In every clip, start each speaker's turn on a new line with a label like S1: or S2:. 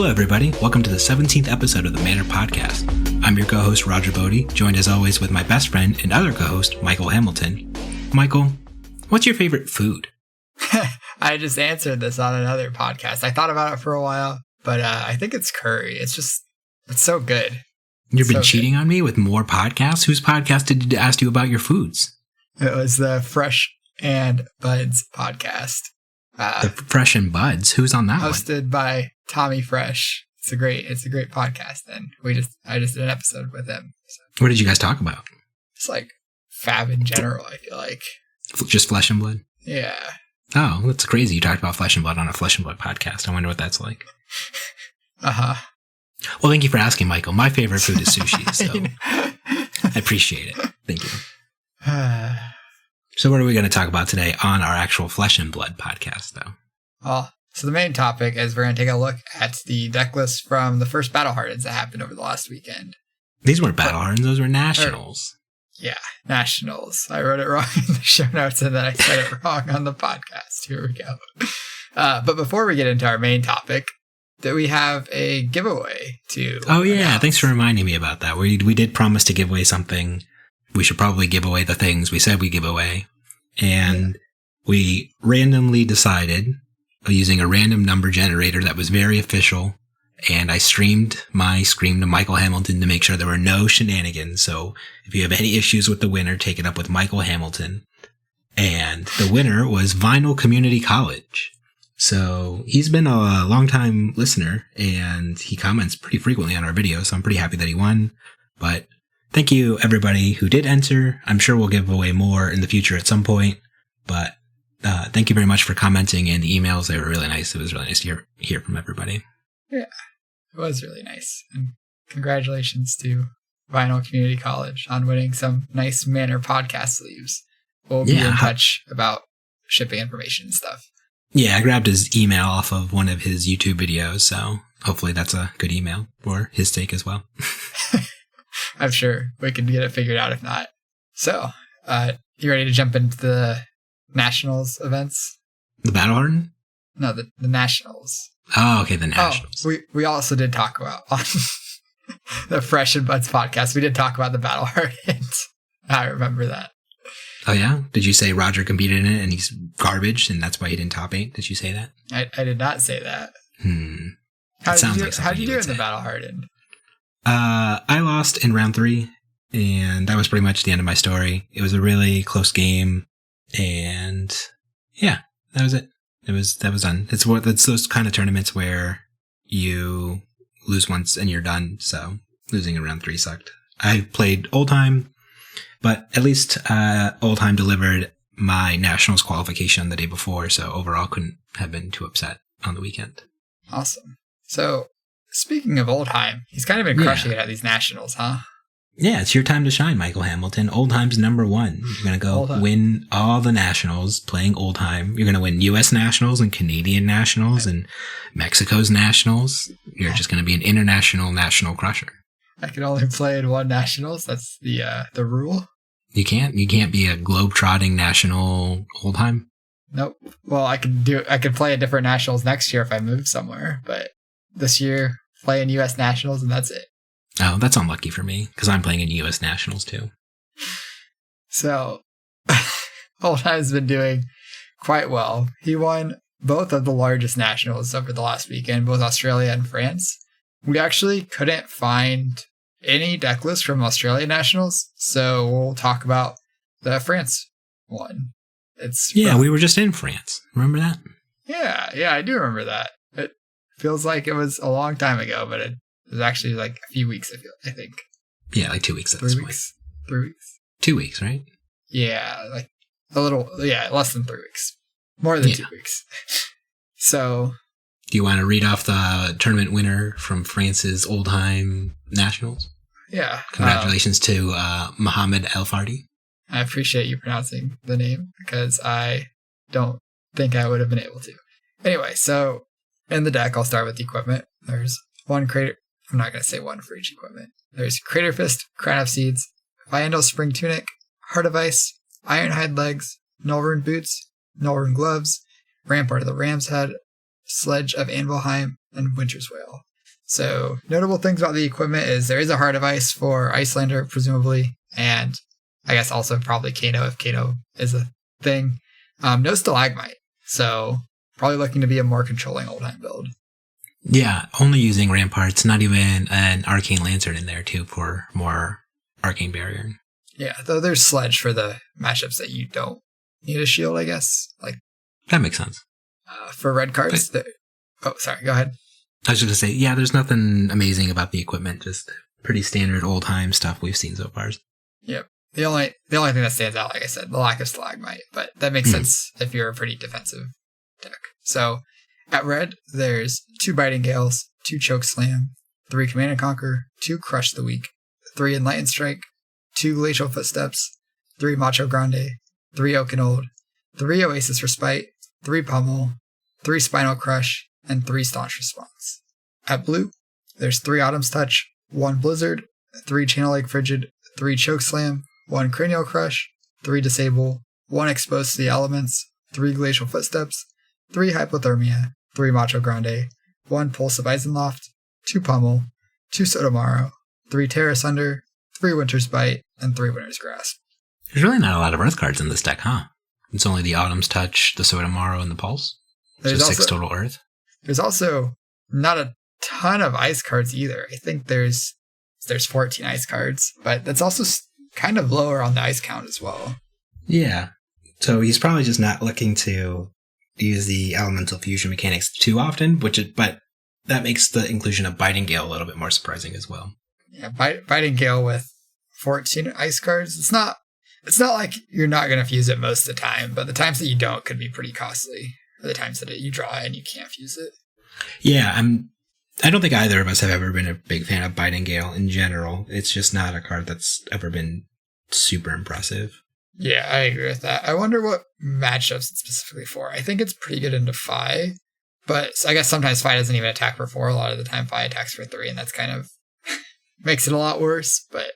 S1: Hello, everybody. Welcome to the 17th episode of the Manor Podcast. I'm your co-host, Roger Bodee, joined as always with my best friend and other co-host, Michael Hamilton. Michael, what's your favorite food?
S2: I just answered this on another podcast. I thought about it for a while, but I think it's curry. It's so good.
S1: You've been cheating on me with more podcasts? Whose podcast did ask you about your foods?
S2: It was the Fresh and Buds podcast.
S1: The Fresh and Buds? Who's on that
S2: hosted by Tommy Fresh. It's a great podcast. And I just did an episode with him. So.
S1: What did you guys talk about?
S2: It's like fab in general, I feel like.
S1: Just flesh and blood?
S2: Yeah.
S1: Oh, that's crazy. You talked about flesh and blood on a flesh and blood podcast. I wonder what that's like.
S2: Uh-huh.
S1: Well, thank you for asking, Michael. My favorite food is sushi, so I appreciate it. Thank you. So what are we going to talk about today on our actual Flesh and Blood podcast, though?
S2: Well, so the main topic is we're going to take a look at the Decklist from the first Battle Hardens that happened over the last weekend.
S1: These weren't Battle Hardens, those were Nationals.
S2: Yeah, Nationals. I wrote it wrong in the show notes and then I said it wrong on the podcast. Here we go. But before we get into our main topic, that we have a giveaway to announce.
S1: Thanks for reminding me about that. We did promise to give away something. We should probably give away the things we said we give away. And we randomly decided, using a random number generator that was very official, and I streamed my scream to Michael Hamilton to make sure there were no shenanigans. So if you have any issues with the winner, take it up with Michael Hamilton. And the winner was Vinyl Community College. So he's been a long-time listener, and he comments pretty frequently on our videos, so I'm pretty happy that he won. But thank you, everybody who did enter. I'm sure we'll give away more in the future at some point. But thank you very much for commenting and the emails. They were really nice. It was really nice to hear from everybody.
S2: Yeah, it was really nice. And congratulations to Vinyl Community College on winning some nice Manor podcast sleeves. We'll be in touch about shipping information and stuff.
S1: Yeah, I grabbed his email off of one of his YouTube videos, so hopefully that's a good email for his sake as well.
S2: I'm sure we can get it figured out if not. So, you ready to jump into the Nationals events?
S1: The Battle Harden?
S2: No, the Nationals.
S1: Oh, okay, the Nationals.
S2: We also did talk about on the Fresh and Buds podcast, we did talk about the Battle Harden. I remember that.
S1: Oh, yeah? Did you say Roger competed in it and he's garbage and that's why he didn't top 8? Did you say that?
S2: I did not say that.
S1: How did
S2: you do in the Battle Harden?
S1: I lost in round 3, and that was pretty much the end of my story. It was a really close game, and yeah, that was it. That was done. It's those kind of tournaments where you lose once and you're done. So losing in round 3 sucked. I played Old Time, but at least Old Time delivered my Nationals qualification the day before, so overall couldn't have been too upset on the weekend.
S2: Awesome. So speaking of Old Time, he's kind of been crushing it at these Nationals, huh?
S1: Yeah, it's your time to shine, Michael Hamilton. Old Time's number 1. You're going to go win all the Nationals playing Old Time. You're going to win U.S. Nationals and Canadian Nationals and Mexico's Nationals. You're just going to be an international national crusher.
S2: I can only play in one Nationals. That's the rule.
S1: You can't be a globe-trotting national Old Time?
S2: Nope. Well, I could play at different Nationals next year if I move somewhere, but this year, playing U.S. Nationals, and that's it.
S1: Oh, that's unlucky for me, because I'm playing in U.S. Nationals, too.
S2: So, Old Time's been doing quite well. He won both of the largest Nationals over the last weekend, both Australia and France. We actually couldn't find any Decklist from Australia Nationals, so we'll talk about the France one.
S1: We were just in France. Remember that?
S2: Yeah, I do remember that. It feels like it was a long time ago, but it was actually like a few weeks, I think.
S1: Yeah, like 2 weeks at this point.
S2: 3 weeks.
S1: 2 weeks, right?
S2: Yeah, like less than 3 weeks. More than 2 weeks. So,
S1: do you want to read off the tournament winner from France's Old Time Nationals?
S2: Yeah.
S1: Congratulations to Mohamed El Fardi.
S2: I appreciate you pronouncing the name because I don't think I would have been able to. Anyway, so in the deck, I'll start with the equipment. There's one crater. I'm not going to say one for each equipment. There's Crater Fist, Crown of Seeds, Viandal Spring Tunic, Heart of Ice, Ironhide Legs, Nullrune Boots, Nullrune Gloves, Rampart of the Ram's Head, Sledge of Anvilheim, and Winter's Wail. So notable things about the equipment is there is a Heart of Ice for Icelander, presumably, and I guess also probably Kano if Kano is a thing. No Stalagmite, so probably looking to be a more controlling Oldheim build.
S1: Yeah, only using Ramparts, not even an Arcane Lantern in there too for more Arcane Barrier.
S2: Yeah, though there's Sledge for the matchups that you don't need a shield, I guess. Like
S1: that makes sense.
S2: For red cards, sorry, go ahead.
S1: I was just going to say, yeah, there's nothing amazing about the equipment, just pretty standard Oldheim stuff we've seen so far.
S2: Yep. The only thing that stands out, like I said, the lack of Stalagmite, but that makes sense if you're a pretty defensive deck. So at red, there's 2 Biting Gales, 2 Choke Slam, 3 Command and Conquer, 2 Crush the Weak, 3 Enlightened Strike, 2 Glacial Footsteps, 3 Macho Grande, 3 Oakenold, 3 Oasis Respite, 3 Pummel, 3 Spinal Crush, and 3 Staunch Response. At blue, there's 3 Autumn's Touch, 1 Blizzard, 3 Channel Lake Frigid, 3 Choke Slam, 1 Cranial Crush, 3 Disable, 1 Exposed to the Elements, 3 Glacial Footsteps, 3 Hypothermia, 3 Macho Grande, 1 Pulse of Eisenloft, 2 Pummel, 2 Sotomaro, 3 Terra Sunder, 3 Winter's Bite, and 3 Winter's Grasp.
S1: There's really not a lot of Earth cards in this deck, huh? It's only the Autumn's Touch, the Sotomaro, and the Pulse. There's 6 total Earth.
S2: There's also not a ton of ice cards either. I think there's 14 ice cards, but that's also kind of lower on the ice count as well.
S1: Yeah. So he's probably just not looking to use the elemental fusion mechanics too often, but that makes the inclusion of Biting Gale a little bit more surprising as well.
S2: Yeah, Biting Gale with 14 ice cards. It's not like you're not going to fuse it most of the time, but the times that you don't could be pretty costly. Or the times that you draw and you can't fuse it.
S1: Yeah, I don't think either of us have ever been a big fan of Biting Gale in general. It's just not a card that's ever been super impressive.
S2: Yeah, I agree with that. I wonder what matchups it's specifically for. I think it's pretty good into Fi, but I guess sometimes Fi doesn't even attack for 4. A lot of the time Fi attacks for 3, and that's kind of makes it a lot worse, but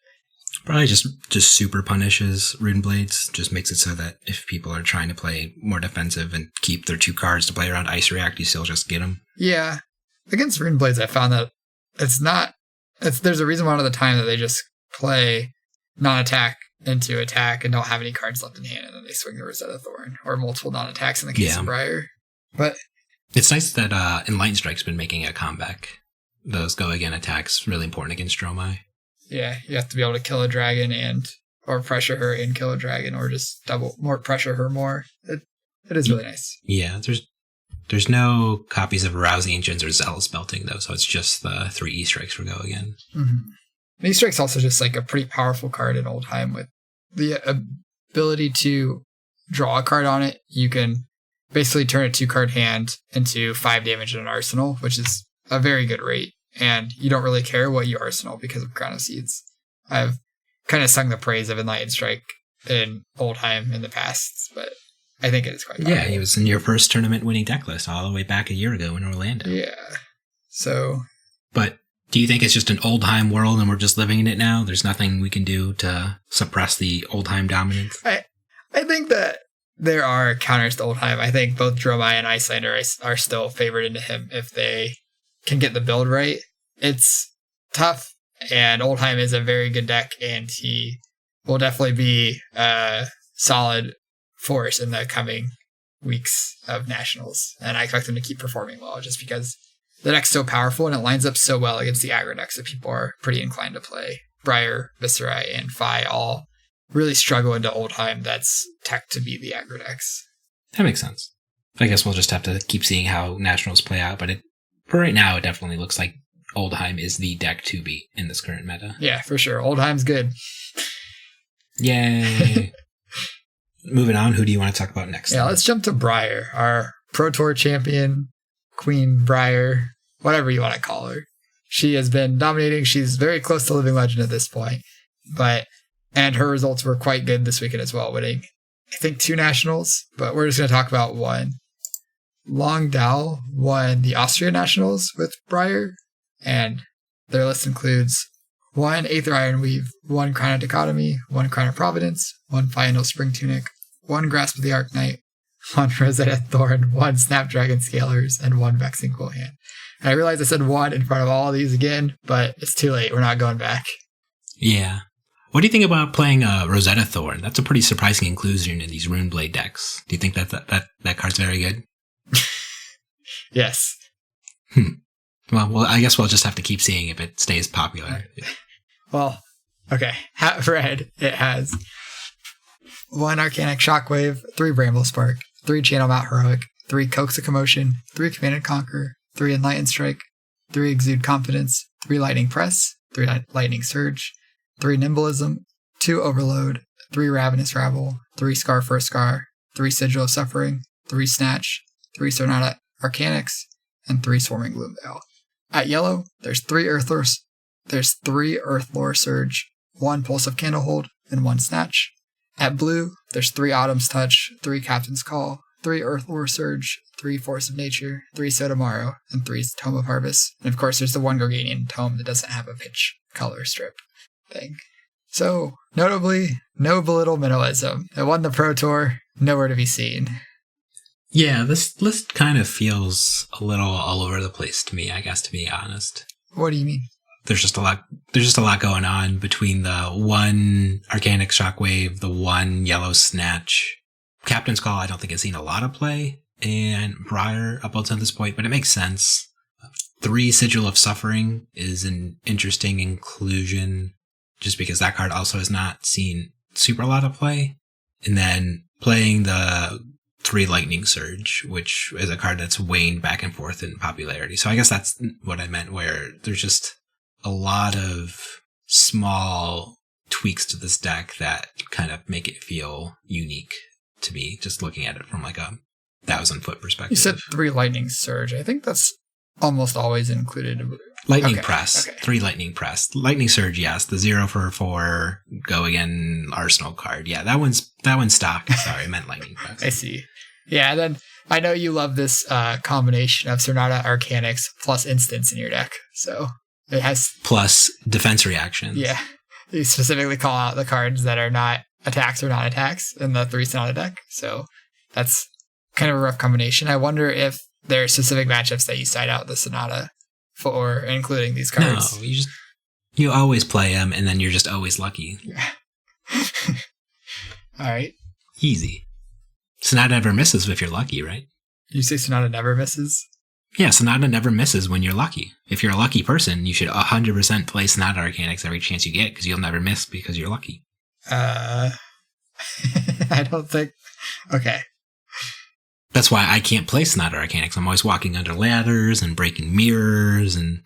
S1: probably just super punishes Rune Blades, just makes it so that if people are trying to play more defensive and keep their 2 cards to play around Ice React, you still just get them.
S2: Yeah. Against Rune Blades, I found that there's a reason a lot of the time that they just play non-attack into attack and don't have any cards left in hand, and then they swing the Rosetta Thorn, or multiple non-attacks in the case of Briar. But
S1: it's nice that Enlightened Strike's been making a comeback. Those go-again attacks, really important against Dromai. Yeah,
S2: you have to be able to kill a dragon or pressure her and kill a dragon, or just pressure her more. It is really nice.
S1: Yeah, there's no copies of Rousing Engines or Zealous Belting, though, so it's just the 3 E-Strikes for go again.
S2: Mm-hmm. E-Strike's also just like a pretty powerful card in Oldheim with the ability to draw a card on it. You can basically turn a 2-card hand into 5 damage in an arsenal, which is a very good rate. And you don't really care what you arsenal because of Crown of Seeds. I've kind of sung the praise of Enlightened Strike in Oldheim in the past, but I think it is quite powerful.
S1: Yeah, he was in your first tournament winning Decklist all the way back a year ago in Orlando.
S2: Yeah. So.
S1: But do you think it's just an Oldheim world and we're just living in it now? There's nothing we can do to suppress the Oldheim dominance?
S2: I think that there are counters to Oldheim. I think both Dromai and Icelander are still favored into him if they can get the build right. It's tough, and Oldheim is a very good deck, and he will definitely be a solid force in the coming weeks of Nationals, and I expect him to keep performing well just because the deck's so powerful and it lines up so well against the aggro decks that people are pretty inclined to play. Briar, Viscerai, and Fi all really struggle into Oldheim that's tech to beat the aggro decks.
S1: That makes sense. I guess we'll just have to keep seeing how Nationals play out, but for right now, it definitely looks like Oldheim is the deck to beat in this current meta.
S2: Yeah, for sure. Oldheim's good.
S1: Yay. Moving on, who do you want to talk about next?
S2: Yeah, let's jump to Briar, our Pro Tour champion, Queen Briar, whatever you want to call her. She has been dominating. She's very close to Living Legend at this point, and her results were quite good this weekend as well, winning, I think, 2 Nationals, but we're just going to talk about one. Long Dao won the Austria Nationals with Briar, and their list includes 1 Aether Ironweave, 1 Crown of Dichotomy, 1 Crown of Providence, 1 Final Spring Tunic, 1 Grasp of the Arc Knight, 1 Rosetta Thorn, 1 Snapdragon Scalers, and 1 Vexing Cool Hand. And I realize I said 1 in front of all of these again, but it's too late. We're not going back.
S1: Yeah. What do you think about playing Rosetta Thorn? That's a pretty surprising inclusion in these Runeblade decks. Do you think that card's very good?
S2: Yes.
S1: Well, I guess we'll just have to keep seeing if it stays popular.
S2: Well, okay. Red, it has 1 Arcanic Shockwave, 3 Bramble Spark, 3 Channel Mount Heroic, 3 Coax of Commotion, 3 Command and Conquer, 3 Enlightened Strike, 3 Exude Confidence, 3 Lightning Press, 3 Lightning Surge, 3 Nimblism, 2 Overload, 3 Ravenous Rabble, 3 Scar for a Scar, 3 Sigil of Suffering, 3 Snatch, 3 Sonata Arcanics, and 3 Swarming Gloomveil. At yellow, there's 3 Earthlore Surge, 1 Pulse of Candlehold, and 1 Snatch. At blue, there's 3 Autumn's Touch, 3 Captain's Call, 3 Earthlore Surge, 3 Force of Nature, 3 Sotomaro, and 3 Tome of Harvest. And of course, there's the 1 Gorganian Tome that doesn't have a pitch color strip thing. So, notably, no Belittle Minimalism. It won the Pro Tour, nowhere to be seen.
S1: Yeah, this list kind of feels a little all over the place to me, I guess, to be honest.
S2: What do you mean?
S1: There's just a lot going on between the 1 Arcanic Shockwave, the 1 Yellow Snatch. Captain's Call, I don't think has seen a lot of play, and Briar up until this point, but it makes sense. 3 Sigil of Suffering is an interesting inclusion, just because that card also has not seen super a lot of play. And then playing the 3 Lightning Surge, which is a card that's waned back and forth in popularity. So I guess that's what I meant, where there's just a lot of small tweaks to this deck that kind of make it feel unique to me, just looking at it from like a 1,000-foot perspective.
S2: You said 3 Lightning Surge. I think that's almost always included.
S1: Lightning Press. Okay. 3 Lightning Press. Lightning Surge, yes. The 0 for 4 go again Arsenal card. Yeah, that one's stock. Sorry, I meant Lightning Press.
S2: I see. Yeah, and then I know you love this combination of Sonata Arcanics plus instants in your deck. So it has
S1: plus defense reactions.
S2: Yeah. You specifically call out the cards that are not attacks or non-attacks in the 3 Sonata deck. So that's kind of a rough combination. I wonder if there are specific matchups that you cite out the Sonata for, including these cards.
S1: No, you always play them, and then you're just always lucky.
S2: Yeah. All right.
S1: Easy. Sonata never misses if you're lucky, right?
S2: You say Sonata never misses?
S1: Yeah, Sonata never misses when you're lucky. If you're a lucky person, you should 100% play Sonata Arcanics every chance you get, because you'll never miss because you're lucky.
S2: I don't think... Okay.
S1: That's why I can't play Sonata Arcanics. I'm always walking under ladders and breaking mirrors and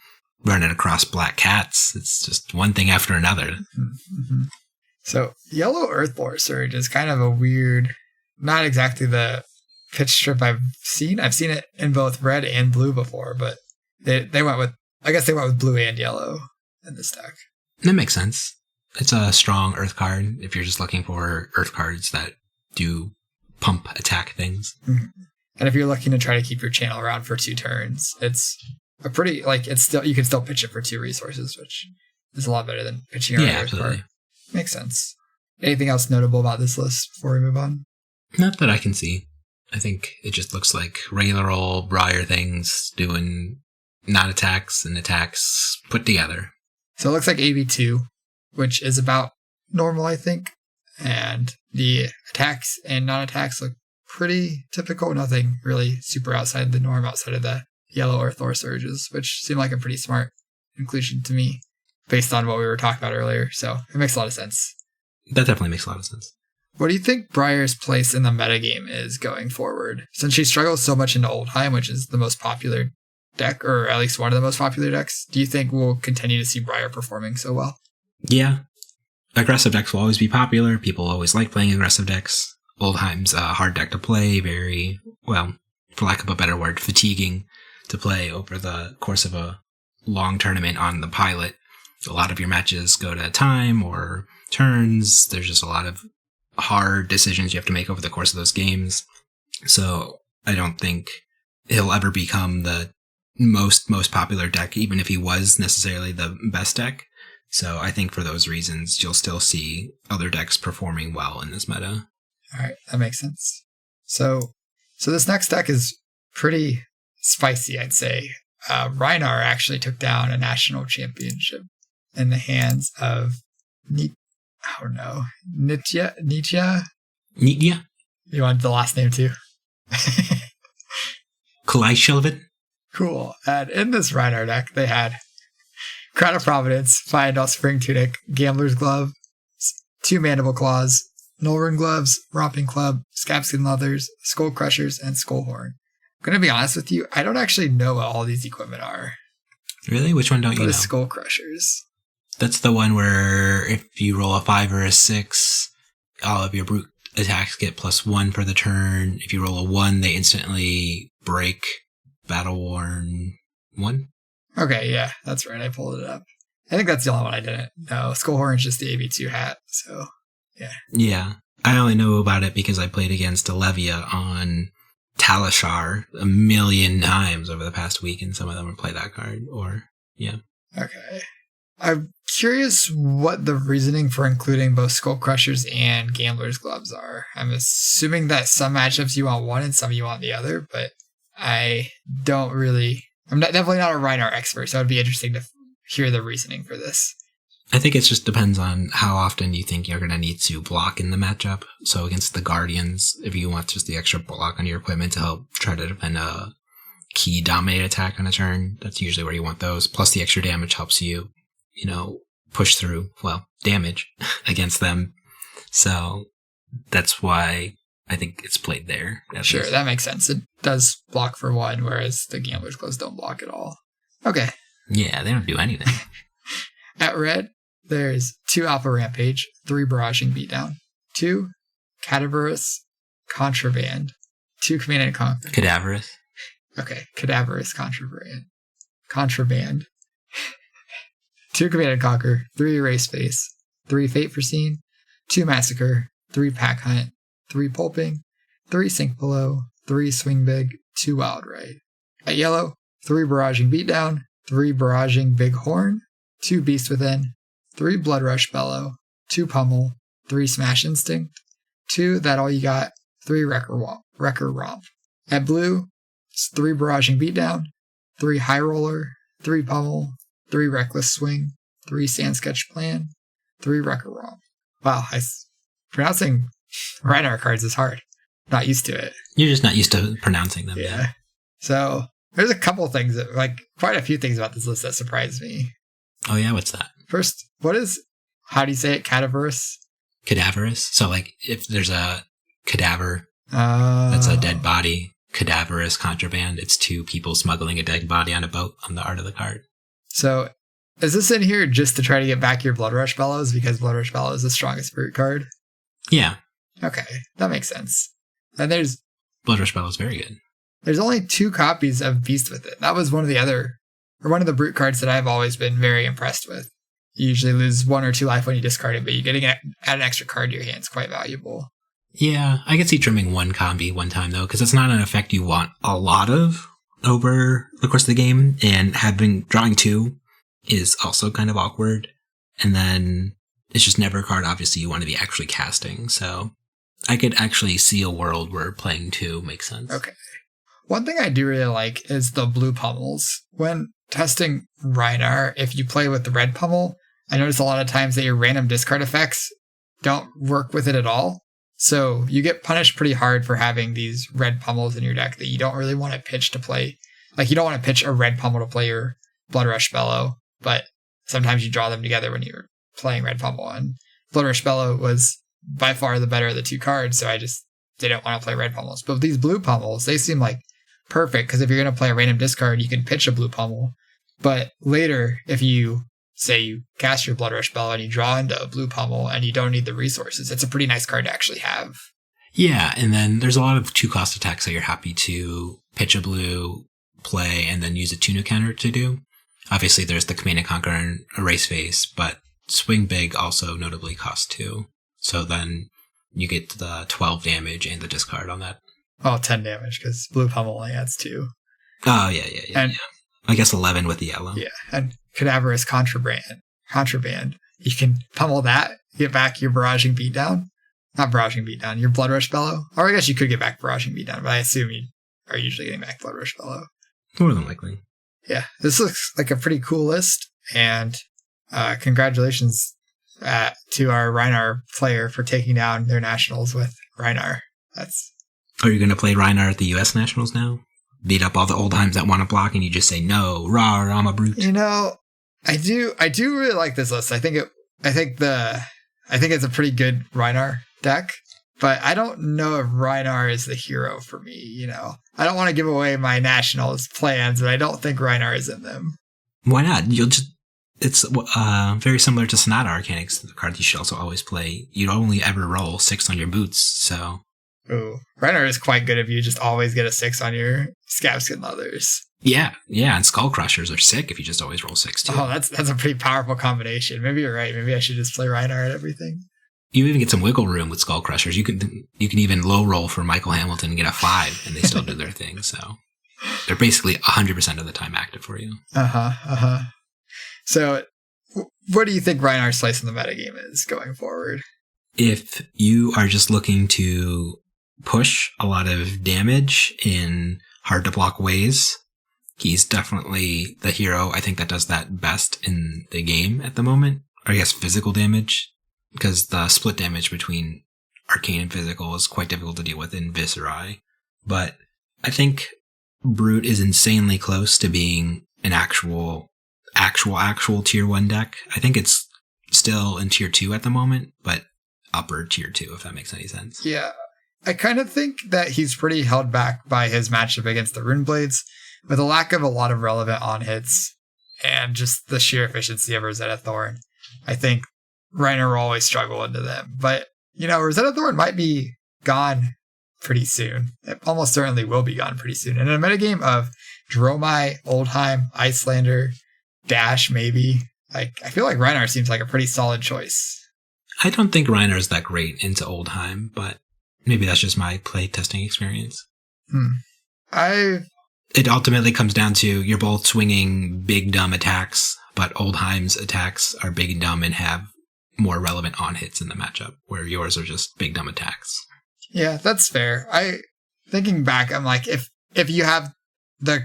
S1: running across black cats. It's just one thing after another.
S2: Mm-hmm. So, Yellow Earthlore Surge is kind of a weird... Not exactly the pitch strip I've seen. I've seen it in both red and blue before, but they went with... I guess they went with blue and yellow in this deck.
S1: That makes sense. It's a strong earth card if you're just looking for earth cards that do pump attack things.
S2: Mm-hmm. And if you're looking to try to keep your channel around for 2 turns, it's a pretty, it's still, you can still pitch it for 2 resources, which is a lot better than pitching your earth card. Makes sense. Anything else notable about this list before we move on?
S1: Not that I can see. I think it just looks like regular old Briar things doing non-attacks and attacks put together.
S2: So it looks like AB2, which is about normal, I think. And the attacks and non-attacks look pretty typical. Nothing really super outside the norm, outside of the Yellow Earthlore Surges, which seem like a pretty smart inclusion to me, based on what we were talking about earlier. So it makes a lot of sense.
S1: That definitely makes a lot of sense.
S2: What do you think Briar's place in the metagame is going forward? Since she struggles so much into Oldhim, which is the most popular deck, or at least one of the most popular decks, do you think we'll continue to see Briar performing so well?
S1: Yeah. Aggressive decks will always be popular. People always like playing aggressive decks. Oldhim's a hard deck to play, very, well, for lack of a better word, fatiguing to play over the course of a long tournament on the pilot. A lot of your matches go to time or turns. There's just a lot of hard decisions you have to make over the course of those games. So I don't think he'll ever become the most popular deck, even if he was necessarily the best deck. So I think for those reasons, you'll still see other decks performing well in this meta.
S2: All right, that makes sense. So So this next deck is pretty spicy, I'd say. Reinar actually took down a national championship in the hands of Nitya.
S1: Nitya?
S2: You wanted the last name too?
S1: Kalai.
S2: Cool. And in this Reinar deck, they had Crown of Providence, Fyendal Spring Tunic, Gambler's Glove, 2 Mandible Claws, Nullrun Gloves, Romping Club, Scabskin Leathers, Skull Crushers, and Skullhorn. I'm going to be honest with you, I don't actually know what all these equipment are.
S1: Really? Which one don't you know?
S2: Skull Crushers.
S1: That's the one where if you roll a 5 or a 6, all of your brute attacks get +1 for the turn. If you roll a 1, they instantly break Battle Worn 1.
S2: Okay, yeah, that's right. I pulled it up. I think that's the only one I didn't know. Skullhorn's just the AB2 hat, so yeah.
S1: Yeah. I only know about it because I played against Alevia on Talishar a million times over the past week, and some of them would play that card, yeah.
S2: Okay. I'm curious what the reasoning for including both Skull Crushers and Gambler's Gloves are. I'm assuming that some matchups you want one and some you want the other, but I'm definitely not a Reinar expert, so it'd be interesting to hear the reasoning for this.
S1: I think it just depends on how often you think you're going to need to block in the matchup. So against the Guardians, if you want just the extra block on your equipment to help try to defend a key dominate attack on a turn, that's usually where you want those. Plus the extra damage helps you, push through, damage against them. So that's why I think it's played there.
S2: Sure, that makes sense. It does block for 1, whereas the Gambler's Gloves don't block at all. Okay.
S1: Yeah, they don't do anything.
S2: At red, there's 2 Alpha Rampage, 3 Barraging Beatdown, 2 Cadaverous Contraband, 2 Command and Conquer.
S1: Cadaverous?
S2: Okay, Cadaverous Contraband. 2 Command and Conquer, 3 Erase Face, 3 Fate Foreseen, 2 Massacre, 3 Pack Hunt, 3 Pulping, 3 Sink Below, 3 Swing Big, 2 Wild Ride. At yellow, 3 Barraging Beatdown, 3 Barraging Big Horn, 2 Beast Within, 3 Blood Rush Bellow, 2 Pummel, 3 Smash Instinct, 2 That All You Got, 3 Wrecker Romp. At blue, it's 3 Barraging Beatdown, 3 High Roller, 3 Pummel, 3 Reckless Swing, 3 Sand Sketch Plan, 3 Wrecker Romp. Wow, pronouncing Reinar cards is hard. Not used to it.
S1: You're just not used to pronouncing them.
S2: Yeah. So there's a couple things quite a few things about this list that surprised me.
S1: Oh yeah, what's that?
S2: First, how do you say it? Cadaverous?
S1: Cadaverous. So if there's a cadaver, that's a dead body. Cadaverous contraband. It's 2 people smuggling a dead body on a boat on the art of the card.
S2: So is this in here just to try to get back your Blood Rush Bellows because Blood Rush Bellow is the strongest brute card?
S1: Yeah.
S2: Okay, that makes sense. And there's
S1: Blood Rush Bellow is very good.
S2: There's only 2 copies of Beast with it. That was one of the brute cards that I've always been very impressed with. You usually lose 1 or 2 life when you discard it, but you getting add an extra card to your hand is quite valuable.
S1: Yeah, I could see trimming 1 combi one time though, because it's not an effect you want a lot of over the course of the game, and drawing 2 is also kind of awkward. And then it's just never a card obviously you want to be actually casting, so I could actually see a world where playing 2 makes sense.
S2: Okay. One thing I do really like is the blue pummels. When testing Reinar, if you play with the red pummel, I notice a lot of times that your random discard effects don't work with it at all. So you get punished pretty hard for having these red pummels in your deck that you don't really want to pitch to play. You don't want to pitch a red pummel to play your Blood Rush Bellow, but sometimes you draw them together when you're playing red pummel. And Blood Rush Bellow was by far the better of the 2 cards, so I just didn't want to play red pummels. But with these blue pummels, they seem like perfect, because if you're going to play a random discard, you can pitch a blue pummel. But later, if you cast your Blood Rush Bellow and you draw into a blue pummel and you don't need the resources, it's a pretty nice card to actually have.
S1: Yeah, and then there's a lot of 2-cost attacks that you're happy to pitch a blue, play, and then use a tuna counter to do. Obviously, there's the Command and Conquer and Erase Face, but Swing Big also notably costs 2. So then you get the 12 damage and the discard on that.
S2: Oh, 10 damage, because blue pummel only adds 2.
S1: Oh, yeah. And I guess 11 with the yellow.
S2: Yeah, and Cadaverous Contraband. You can pummel that, get back your Barraging Beatdown, Not Barraging Beatdown. Your Blood Rush Bellow? Or I guess you could get back Barraging Beatdown, but I assume you are usually getting back Blood Rush Bellow.
S1: More than likely.
S2: Yeah, this looks like a pretty cool list, and congratulations to our Rhinar player for taking down their nationals with Rhinar.
S1: Are you going to play Rhinar at the U.S. Nationals now? Beat up all the Oldheims that want to block, and you just say, no, rah, I'm a brute.
S2: You know, I do really like this list. I think it's a pretty good Rhinar deck, but I don't know if Rhinar is the hero for me, you know. I don't want to give away my nationals plans, but I don't think Rhinar is in them.
S1: Why not? It's very similar to Sonata Arcanics, the card you should also always play. You'd only ever roll 6 on your boots, so...
S2: Ooh, Rhinar is quite good if you just always get a 6 on your Scabskin Leathers.
S1: Yeah, and Skull Crushers are sick if you just always roll 6 too.
S2: Oh, that's a pretty powerful combination. Maybe you're right. Maybe I should just play Rhinar at everything.
S1: You even get some wiggle room with Skull Crushers. You can even low roll for Michael Hamilton and get a 5, and they still do their thing. So they're basically 100% of the time active for you.
S2: So, what do you think Rhinar's place in the metagame is going forward?
S1: If you are just looking to push a lot of damage in hard to block ways, he's definitely the hero. I think that does that best in the game at the moment. Or I guess physical damage, because the split damage between arcane and physical is quite difficult to deal with in Viscerai. But I think Brute is insanely close to being an actual tier 1 deck. I think it's still in tier 2 at the moment, but upper tier 2, if that makes any sense.
S2: Yeah. I kind of think that he's pretty held back by his matchup against the Runeblades, with a lack of a lot of relevant on-hits and just the sheer efficiency of Rosetta Thorn. I think Rhinar will always struggle into them. But, you know, Rosetta Thorn might be gone pretty soon. It almost certainly will be gone pretty soon. And in a metagame of Dromai, Oldheim, Icelander, Dash, maybe, I feel like Rhinar seems like a pretty solid choice.
S1: I don't think Rhinar is that great into Oldheim, but maybe that's just my play testing experience. It ultimately comes down to you're both swinging big, dumb attacks, but Oldheim's attacks are big and dumb and have more relevant on-hits in the matchup, where yours are just big, dumb attacks. Yeah,
S2: that's fair. Thinking back, I'm like, if you have a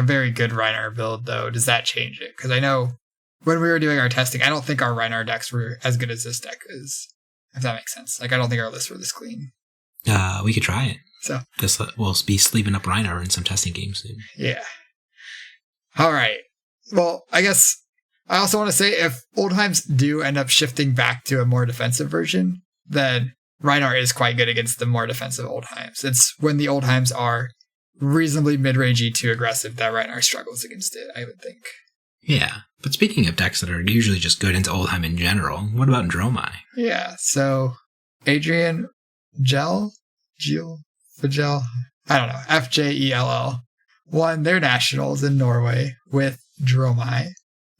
S2: very good Rhinar build, though, does that change it? Because I know when we were doing our testing, I don't think our Rhinar decks were as good as this deck is, if that makes sense. I don't think our lists were this clean.
S1: We could try it.
S2: So
S1: we'll be sleeving up Rhinar in some testing games soon.
S2: Yeah. All right. Well, I guess I also want to say if Oldheims do end up shifting back to a more defensive version, then Rhinar is quite good against the more defensive Oldheims. It's when the Oldheims are reasonably mid-rangey to aggressive that Rhinar struggles against it, I would think.
S1: Yeah. But speaking of decks that are usually just good into Oldheim in general, what about Dromai?
S2: Yeah. So Adrian Fagel, I don't know, Fjell, won their nationals in Norway with Dromai.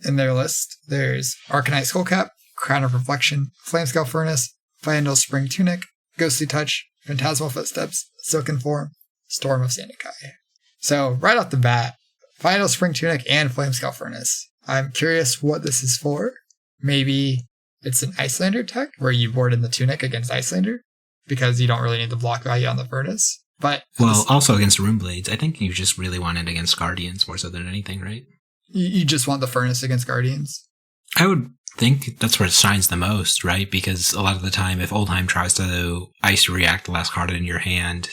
S2: In their list, there's Arcanite Skullcap, Crown of Reflection, Flamescale Furnace, Fyendal Spring Tunic, Ghostly Touch, Phantasmal Footsteps, Silken Form, Storm of Sandakai. So, right off the bat, Fyendal Spring Tunic and Flamescale Furnace. I'm curious what this is for. Maybe it's an Icelander tech where you board in the Tunic against Icelander, because you don't really need the block value on the Furnace. But
S1: also against Runeblades. I think you just really want it against Guardians more so than anything, right?
S2: You just want the Furnace against Guardians?
S1: I would think that's where it shines the most, right? Because a lot of the time, if Oldheim tries to Ice React the last card in your hand,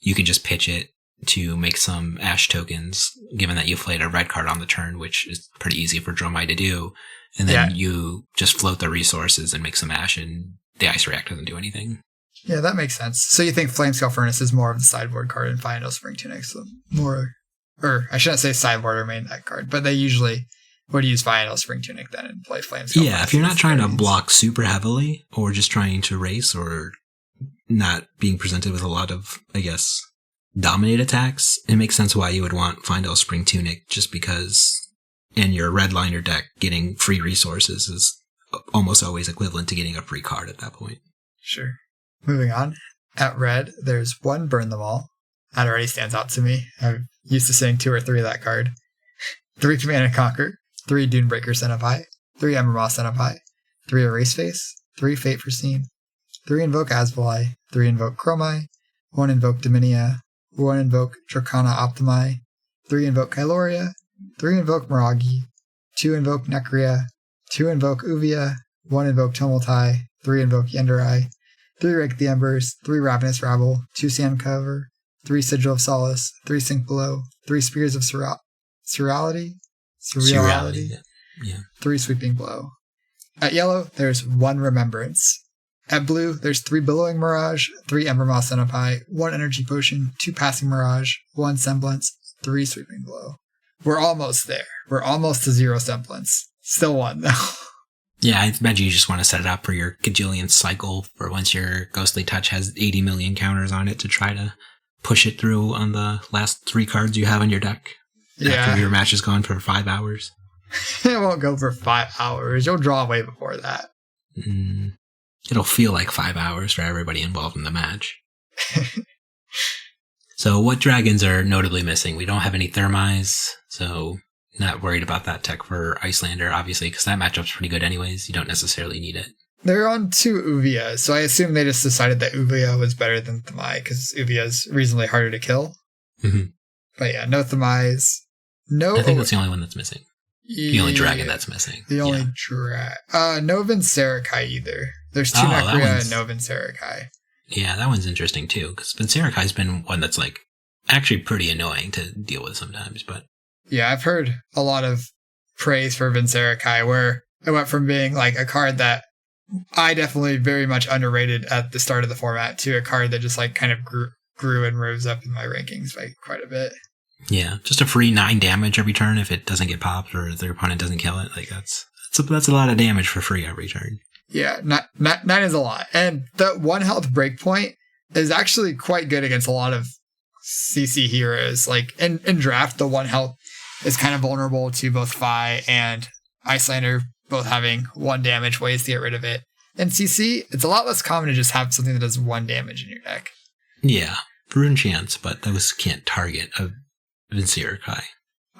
S1: you can just pitch it to make some Ash tokens, given that you played a red card on the turn, which is pretty easy for Dromai to do. And then you just float the resources and make some Ash, and the Ice React doesn't do anything.
S2: Yeah, that makes sense. So you think Flamescale Furnace is more of the sideboard card and Fyendal Spring Tunic, so more... Or I shouldn't say sideboard or main deck card, but they usually would use Fyendal Spring Tunic then and play Flamescale.
S1: Yeah, if you're not trying to block super heavily or just trying to race or not being presented with a lot of, I guess, dominate attacks, it makes sense why you would want Fyendal Spring Tunic, just because in your redliner deck, getting free resources is almost always equivalent to getting a free card at that point.
S2: Sure. Moving on. At red, there's one Burn Them All. That already stands out to me. I'm used to seeing 2 or 3 of that card. 3 Command and Conquer, 3 Dunebreaker Cenobi, 3 Embermoss Cenobi, 3 Erase Face, 3 Fate Foreseen, 3 invoke Asvali, 3 invoke Chromai, 1 invoke Dominia, 1 invoke Dracana Optimi, 3 invoke Kyloria, 3 invoke Miragi, 2 invoke Necria, 2 invoke Uvia, 1 invoke Tumultai, 3 invoke Yenderai, 3 Rake the Embers, 3 Ravenous Rabble, 2 Sand Cover, 3 Sigil of Solace, 3 Sink Below, 3 Spears of Surreality,
S1: yeah.
S2: 3 Sweeping Blow. At yellow, there's 1 Remembrance. At blue, there's 3 Billowing Mirage, 3 Ember Moss Cenopai, 1 Energy Potion, 2 Passing Mirage, 1 Semblance, 3 Sweeping Blow. We're almost there. We're almost to 0 Semblance. Still 1, though.
S1: Yeah, I imagine you just want to set it up for your Gajillion cycle for once your Ghostly Touch has 80 million counters on it to try to push it through on the last 3 cards you have in your deck.
S2: Yeah.
S1: After your match is gone for 5 hours.
S2: It won't go for 5 hours. You'll draw way before that.
S1: It'll feel like 5 hours for everybody involved in the match. So what dragons are notably missing? We don't have any Thermais, so not worried about that tech for Icelander, obviously, because that matchup's pretty good anyways. You don't necessarily need it.
S2: They're on 2 Uvia, so I assume they just decided that Uvia was better than Thamai, because Uvia is reasonably harder to kill.
S1: Mm-hmm.
S2: But yeah, no Thamais. No,
S1: I think that's the only one that's missing. The only dragon that's missing.
S2: The only no Vincerakai either. There's 2 Necria and no Vincerakai.
S1: Yeah, that one's interesting too, because Vinceracai's been one that's like actually pretty annoying to deal with sometimes. But
S2: yeah, I've heard a lot of praise for Vincerakai, where it went from being like a card that I definitely very much underrated at the start of the format to a card that just like kind of grew and rose up in my rankings by quite a bit.
S1: Yeah, just a free 9 damage every turn if it doesn't get popped or their opponent doesn't kill it. Like that's a lot of damage for free every turn.
S2: Yeah, 9 is a lot. And the 1 health breakpoint is actually quite good against a lot of CC heroes. Like in draft, the 1 health is kind of vulnerable to both Fi and Icelander, both having 1 damage ways to get rid of it. In CC, it's a lot less common to just have something that does 1 damage in your deck.
S1: Yeah, Rune Chance, but those can't target a Vincerakai.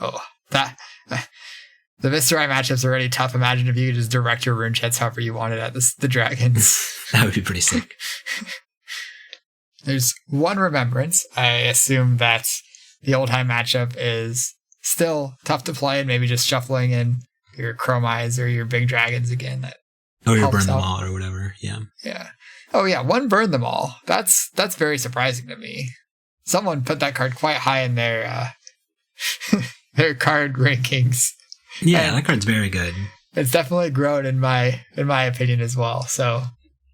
S2: Oh, the Viserai matchup's already tough. Imagine if you could just direct your Rune Chants however you wanted at the dragons.
S1: That would be pretty sick.
S2: There's 1 Remembrance. I assume that the Oldhim matchup is still tough to play and maybe just shuffling in your Chromais or your big dragons again.
S1: Or you burn them all or whatever, yeah.
S2: Yeah. Oh yeah, 1 Burn Them All. That's very surprising to me. Someone put that card quite high in their their card rankings.
S1: Yeah,
S2: and
S1: that card's very good.
S2: It's definitely grown in my opinion as well. So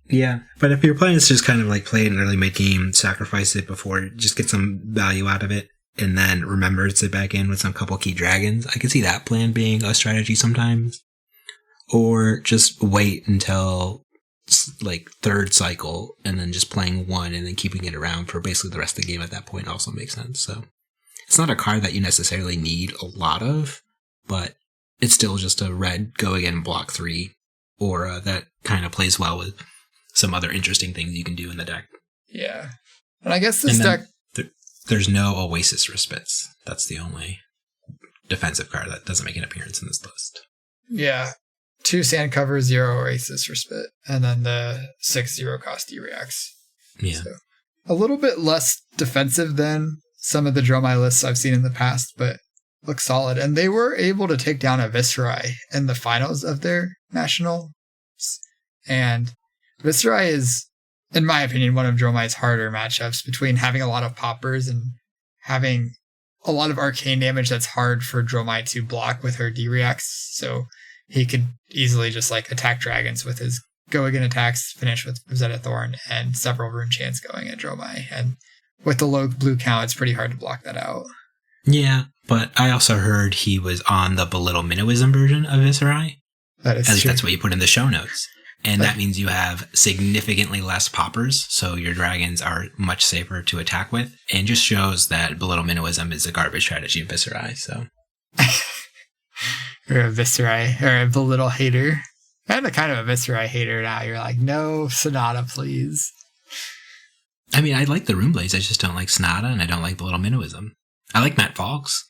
S1: yeah, but if your plan is just kind of like play an early mid game, sacrifice it before, just get some value out of it, and then remember to sit back in with some couple key dragons, I could see that plan being a strategy sometimes. Or just wait until like 3rd cycle and then just playing 1 and then keeping it around for basically the rest of the game at that point also makes sense. So it's not a card that you necessarily need a lot of, but it's still just a red go again and block 3 aura that kind of plays well with some other interesting things you can do in the deck.
S2: Yeah. And I guess this deck...
S1: There's no Oasis Respites. That's the only defensive card that doesn't make an appearance in this list.
S2: Yeah. 2 Sand Cover, 0 Oasis Respite, and then the 6 0 cost E-Reacts.
S1: Yeah.
S2: So, a little bit less defensive than some of the Dromai lists I've seen in the past, but look solid. And they were able to take down a Viserai in the finals of their nationals. And Viserai is, in my opinion, one of Dromai's harder matchups, between having a lot of poppers and having a lot of arcane damage that's hard for Dromai to block with her D-Reacts. So he could easily just like attack dragons with his go again attacks, finish with Rosetta Thorn, and several Rune Chants going at Dromai. And with the low blue count, it's pretty hard to block that out.
S1: Yeah, but I also heard he was on the Belittle Minnowism version of Viserai.
S2: That is
S1: At least
S2: true.
S1: that's what you put in the show notes. And that means you have significantly less poppers, so your dragons are much safer to attack with, and just shows that Belittle Minnowism is a garbage strategy of Viserai, so...
S2: You're a Viserai, or a Belittle hater. And a kind of a Viserai hater now. You're like, no, Sonata, please.
S1: I mean, I like the Runeblades, I just don't like Sonata, and I don't like Belittle Minnowism. I like Matt Falks.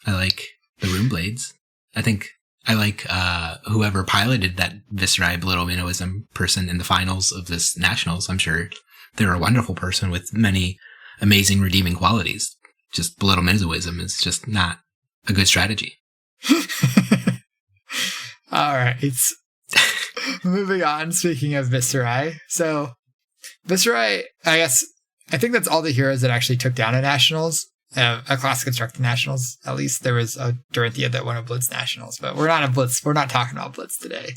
S1: I like the Runeblades. I think I like whoever piloted that Viserai Belittle person in the finals of this Nationals. I'm sure they're a wonderful person with many amazing redeeming qualities. Just Belittle Minoism is just not a good strategy.
S2: All right. Moving on, speaking of Viserai. So, Viserai, I think that's all the heroes that actually took down a Nationals. A classic constructed Nationals. At least there was a Dorinthia that won a Blitz Nationals, but we're not talking about Blitz today.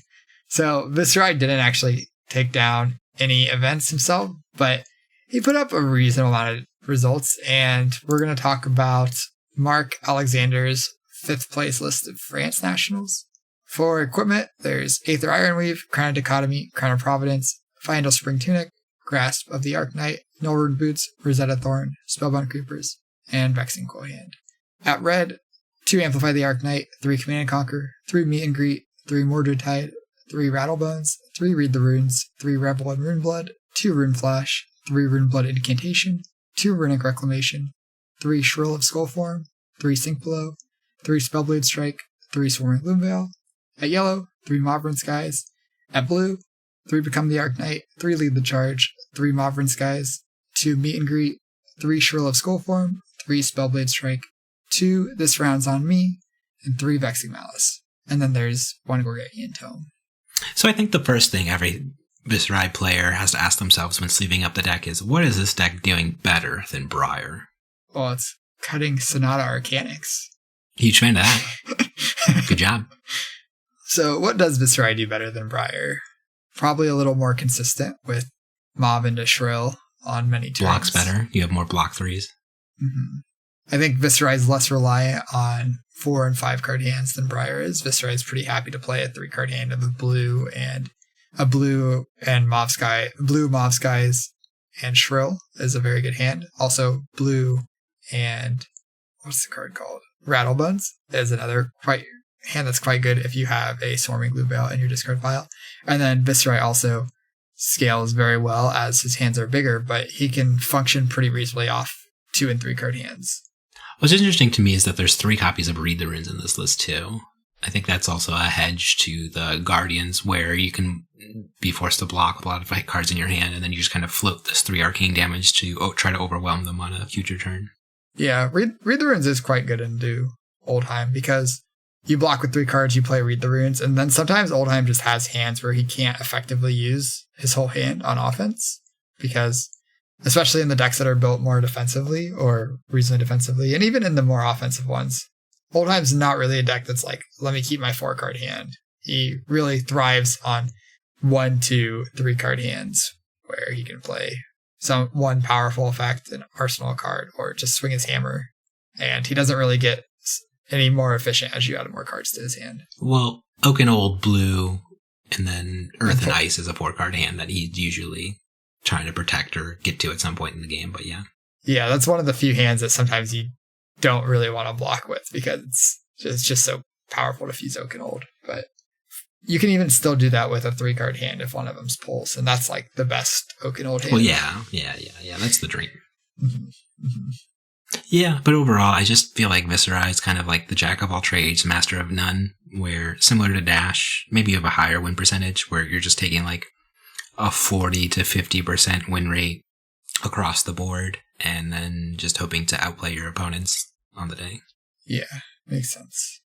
S2: So Viserai didn't actually take down any events himself, but he put up a reasonable amount of results, and we're going to talk about Mark Alexander's 5th place list of France Nationals. For equipment, there's Aether Ironweave, Crown of Dichotomy, Crown of Providence, Fiandal Spring Tunic, Grasp of the Arc Knight, Null Rune Boots, Rosetta Thorn, Spellbound Creepers, and Vexing Coil Hand. At red, 2 Amplify the Arc Knight, 3 Command and Conquer, 3 Meet and Greet, 3 Mordred Tide, 3 Rattlebones, 3 Read the Runes, 3 Rebel and Runeblood, 2 Rune Flash, 3 Runeblood Incantation, 2 Runic Reclamation, 3 Shrill of Skullform, 3 Sink Below, 3 Spellblade Strike, 3 Swarming Loomveil. At yellow, 3 Mauvrin Skies. At blue, 3 Become the Arc Knight, 3 Lead the Charge, 3 Mauvrin Skies, 2 Meet and Greet, 3 Shrill of Skullform, 3 Spellblade Strike, 2 This Round's on Me, and 3 Vexing Malice. And then there's 1 Gorganian Tome.
S1: So I think the first thing every Viserai player has to ask themselves when sleeving up the deck is, what is this deck doing better than Briar?
S2: Well, it's cutting Sonata Arcanics.
S1: Huge fan of that. Good job.
S2: So what does Viserai do better than Briar? Probably a little more consistent with Mob into Shrill on many turns.
S1: Blocks better. You have more block 3s.
S2: Mm-hmm. I think Viserai is less reliant on 4 and 5 card hands than Briar is. Viserai is pretty happy to play a 3 card hand of a blue and Mauve Skies and Shrill is a very good hand. Also, blue and what's the card called? Rattlebones is another hand that's quite good if you have a Swarming Loomveil in your discard pile. And then Viserai also scales very well as his hands are bigger, but he can function pretty reasonably off 2 and 3 card hands.
S1: What's interesting to me is that there's 3 copies of Read the Runes in this list too. I think that's also a hedge to the Guardians, where you can be forced to block with a lot of fight cards in your hand, and then you just kind of float this 3 arcane damage to try to overwhelm them on a future turn.
S2: Yeah, Read the Runes is quite good into Oldheim, because you block with 3 cards, you play Read the Runes, and then sometimes Oldheim just has hands where he can't effectively use his whole hand on offense, because especially in the decks that are built more defensively or reasonably defensively, and even in the more offensive ones, Oldheim's not really a deck that's like, let me keep my 4 card hand. He really thrives on 1, 2, 3 card hands where he can play one powerful effect, an arsenal card, or just swing his hammer. And he doesn't really get any more efficient as you add more cards to his hand.
S1: Well, Oak and Old blue, and then Earth and Ice is a 4 card hand that he's usually trying to protect or get to at some point in the game, but yeah.
S2: Yeah, that's one of the few hands that sometimes you don't really want to block with because it's just so powerful to fuse Oak and Old. But you can even still do that with a 3 card hand if one of them's Pulse, and that's like the best Oak and Old hand.
S1: Well, yeah, that's the dream.
S2: Mm-hmm. Mm-hmm.
S1: Yeah, but overall, I just feel like Viserai is kind of like the jack of all trades, master of none, where similar to Dash, maybe you have a higher win percentage where you're just taking like a 40 to 50% win rate across the board, and then just hoping to outplay your opponents on the day.
S2: Yeah, makes sense.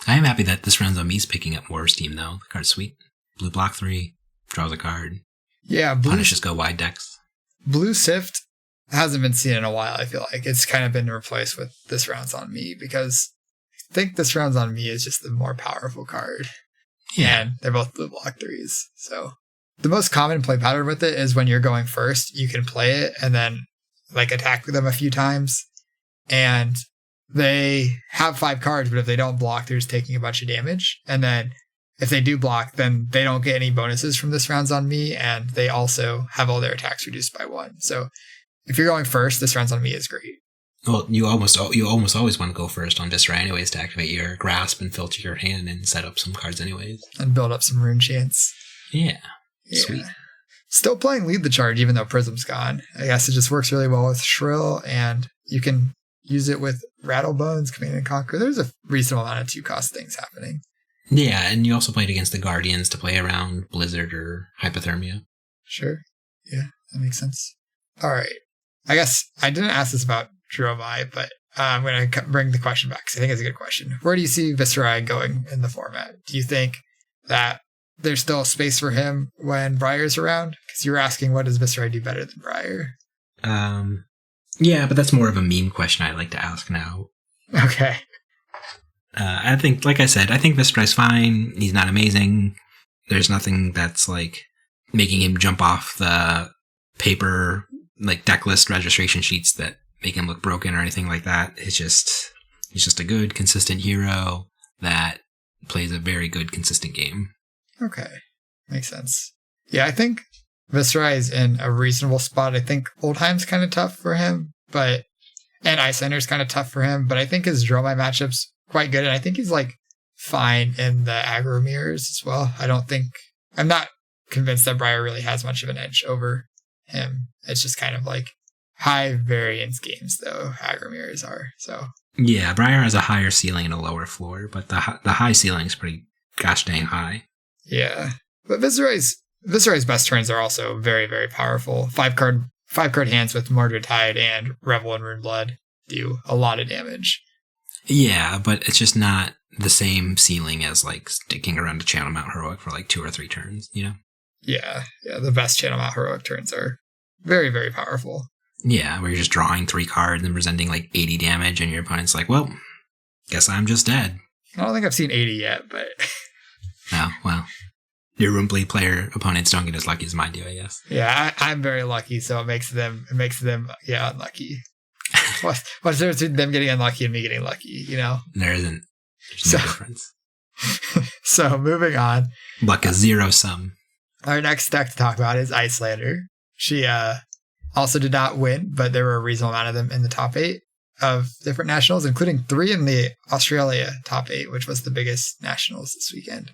S1: I am happy that this round's on me's picking up more steam, though. The card's sweet. Blue block 3, draws a card.
S2: Yeah,
S1: punishes go wide decks.
S2: Blue Sift hasn't been seen in a while, I feel like. It's kind of been replaced with This Round's on Me, because I think This Round's on Me is just the more powerful card.
S1: Yeah.
S2: And they're both blue block 3s. So the most common play pattern with it is when you're going first, you can play it and then like attack with them a few times. And they have 5 cards, but if they don't block, they're just taking a bunch of damage. And then if they do block, then they don't get any bonuses from This Round's on Me, and they also have all their attacks reduced by 1. So if you're going first, This Round's on Me is great.
S1: Well, you almost always want to go first on Viserai anyways to activate your Grasp and filter your hand and set up some cards anyways.
S2: And build up some rune chance.
S1: Yeah. Sweet.
S2: Still playing Lead the Charge, even though Prism's gone. I guess it just works really well with Shrill, and you can use it with Rattlebones, Command and Conquer. There's a reasonable amount of 2-cost things happening.
S1: Yeah, and you also played against the Guardians to play around Blizzard or Hypothermia.
S2: Sure. Yeah, that makes sense. All right. I guess I didn't ask this about Dromai, but I'm going to bring the question back because I think it's a good question. Where do you see Viserai going in the format? Do you think that there's still space for him when Briar's around? Because you were asking, what does Viserai do better than Briar?
S1: Yeah, but that's more of a meme question I like to ask now.
S2: Okay.
S1: I think, like I said, I think Viserai's fine. He's not amazing. There's nothing that's like making him jump off the paper, like Decklist registration sheets that make him look broken or anything like that. He's just a good, consistent hero that plays a very good, consistent game.
S2: Okay. Makes sense. Yeah, I think Viserai is in a reasonable spot. I think Oldheim's kind of tough for him, and Icelander's kind of tough for him, but I think his Dromai matchup's quite good, and I think he's like fine in the aggro mirrors as well. I'm not convinced that Briar really has much of an edge over him. It's just kind of like high variance games, though, aggro mirrors are. So
S1: yeah, Briar has a higher ceiling and a lower floor, but the high ceiling is pretty gosh dang high.
S2: Yeah, but Viserai's best turns are also very, very powerful. Five card hands with Mordred Tide and Revel and Rune Blood do a lot of damage.
S1: Yeah, but it's just not the same ceiling as like sticking around a Channel Mount Heroic for like 2 or 3 turns, you know?
S2: Yeah, the best Channel Mount Heroic turns are very, very powerful.
S1: Yeah, where you're just drawing 3 cards and presenting like 80 damage, and your opponent's like, well, guess I'm just dead.
S2: I don't think I've seen 80 yet, but...
S1: Oh, well. Your Runeblade player opponents don't get as lucky as mine do, I guess.
S2: Yeah, I'm very lucky, so it makes them unlucky. What's the difference between them getting unlucky and me getting lucky, you know?
S1: There isn't. There's no difference.
S2: So, moving on.
S1: Luck is zero sum.
S2: Our next deck to talk about is Icelander. She also did not win, but there were a reasonable amount of them in the top 8 of different nationals, including 3 in the Australia top 8, which was the biggest nationals this weekend.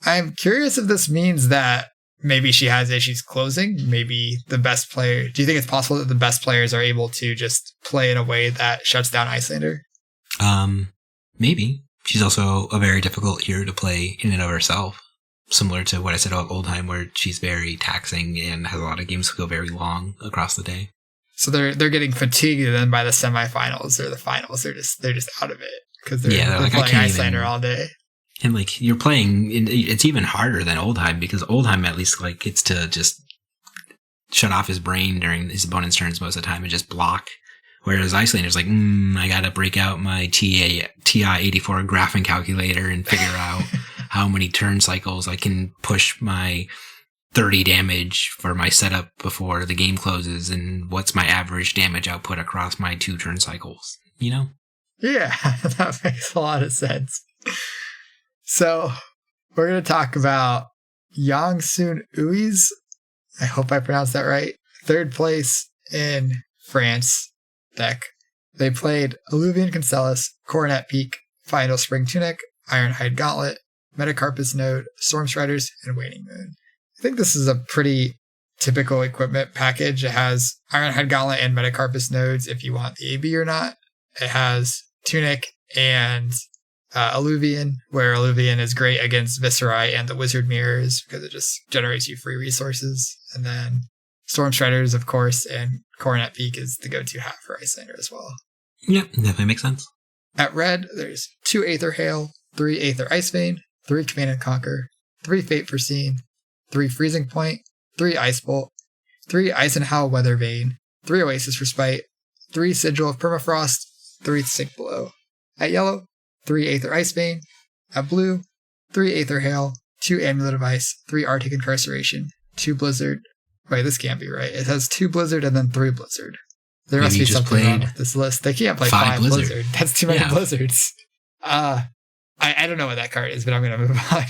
S2: I'm curious if this means that maybe she has issues closing. Maybe the best player... Do you think it's possible that the best players are able to just play in a way that shuts down Icelander?
S1: Maybe. She's also a very difficult hero to play in and of herself. Similar to what I said about Oldheim, where she's very taxing and has a lot of games that go very long across the day.
S2: So they're getting fatigued then by the semifinals or the finals. They're just out of it because they're
S1: like,
S2: playing Icelander all day.
S1: And like you're playing, it's even harder than Oldheim because Oldheim at least like gets to just shut off his brain during his opponent's turns most of the time and just block. Whereas Icelander's like, I gotta break out my TI-84 graphing calculator and figure out how many turn cycles I can push my 30 damage for my setup before the game closes, and what's my average damage output across my 2 turn cycles, you know?
S2: Yeah, that makes a lot of sense. So, we're going to talk about Yongsun Ui's, I hope I pronounced that right, 3rd place in France deck. They played Alluvian Constellus, Coronet Peak, Final Spring Tunic, Ironhide Gauntlet, Metacarpus Node, Stormstriders, and Waning Moon. I think this is a pretty typical equipment package. It has Ironhide Gauntlet and Metacarpus Nodes if you want the AB or not. It has Tunic and Alluvian, where Alluvian is great against Viserai and the Wizard Mirrors because it just generates you free resources. And then Stormstriders, of course, and Coronet Peak is the go-to hat for Icelander as well.
S1: Yep, definitely makes sense.
S2: At red, there's 2 Aether Hail, 3 Aether Icevein, 3 Command and Conquer, 3 Fate Foreseen, 3 Freezing Point, 3 Ice Bolt, 3 Ice and Howl Weather Vane, 3 Oasis Respite, 3 Sigil of Permafrost, 3 Sink Below. At yellow, 3 Aether Icevein. At blue, 3 Aether Hail, 2 Amulet of Ice, 3 Arctic Incarceration, 2 Blizzard. Wait, this can't be right. It has 2 Blizzard and then 3 Blizzard. There must be something wrong with this list. They can't play 5 Blizzard. That's too many Blizzards. I don't know what that card is, but I'm going to move on.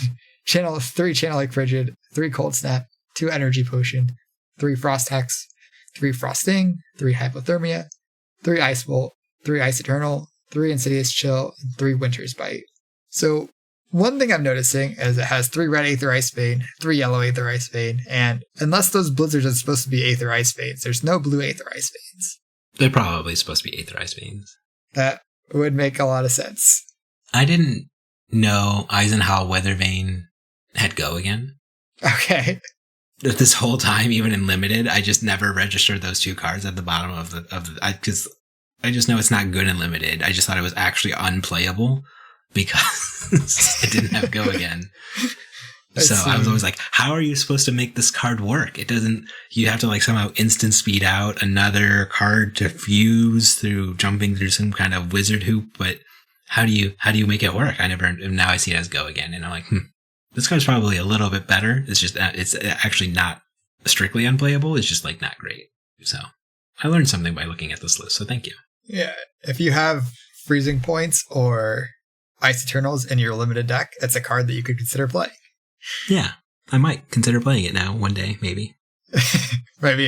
S2: 3 Channel Lake Frigid, 3 Cold Snap, 2 Energy Potion, 3 Frost Hex, 3 Frosting, 3 Hypothermia, 3 Ice Bolt, 3 Ice Eternal, 3 Insidious Chill, and 3 Winter's Bite. So one thing I'm noticing is it has 3 red Aether Ice Vein, 3 yellow Aether Ice Vein, and unless those Blizzards are supposed to be Aether Ice Veins, there's no blue Aether Ice Veins.
S1: They're probably supposed to be Aether Ice Veins.
S2: That would make a lot of sense.
S1: I didn't No, Eisenhower Weathervane had Go again.
S2: Okay.
S1: This whole time, even in limited, I just never registered those two cards at the bottom of because I just know it's not good in limited. I just thought it was actually unplayable because it didn't have Go again. I was always like, how are you supposed to make this card work? It doesn't, you have to like somehow instant speed out another card to fuse through jumping through some kind of wizard hoop. But how do you make it work? Now I see it as Go again. And I'm like, this card's probably a little bit better. It's just, it's actually not strictly unplayable. It's just like not great. So I learned something by looking at this list. So thank you.
S2: Yeah. If you have freezing points or Ice Eternals in your limited deck, it's a card that you could consider playing.
S1: Yeah. I might consider playing it now one day, maybe.
S2: Maybe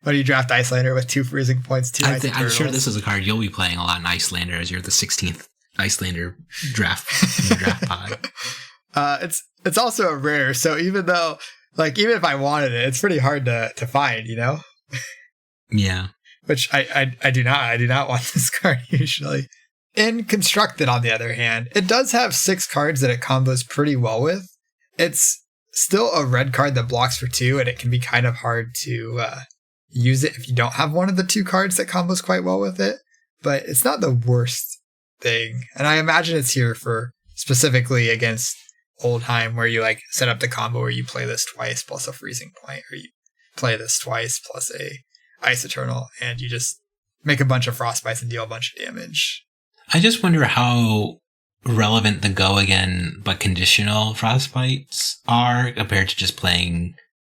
S2: when you draft Icelander with 2 freezing points, 2 Ice Eternals.
S1: I'm sure this is a card you'll be playing a lot in Icelander as you're the 16th Icelander draft in your draft pod.
S2: It's also a rare, so even if I wanted it, it's pretty hard to find, you know?
S1: Yeah.
S2: Which I do not. I do not want this card usually. In Constructed, on the other hand, it does have 6 cards that it combos pretty well with. It's still a red card that blocks for 2, and it can be kind of hard to use it if you don't have one of the 2 cards that combos quite well with it. But it's not the worst thing. And I imagine it's here for specifically against Oldhim, where you like set up the combo where you play this twice plus a freezing point, or you play this twice plus a Ice Eternal, and you just make a bunch of frostbites and deal a bunch of damage.
S1: I just wonder how relevant the Go again but conditional frostbites are compared to just playing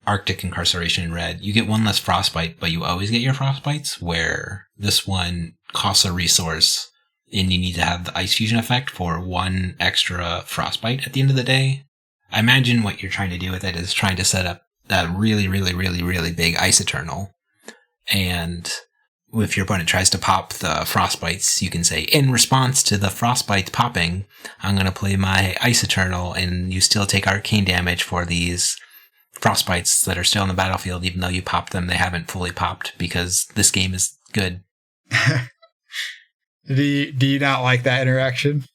S1: Arctic Incarceration in red. You get 1 less frostbite, but you always get your frostbites, where this one costs a resource and you need to have the ice fusion effect for 1 extra frostbite at the end of the day. I imagine what you're trying to do with it is trying to set up that really, really, really, really big Ice Eternal. And if your opponent tries to pop the frostbites, you can say, in response to the frostbites popping, I'm going to play my Ice Eternal, and you still take arcane damage for these frostbites that are still on the battlefield, even though you popped them. They haven't fully popped because this game is good.
S2: Do you not like that interaction?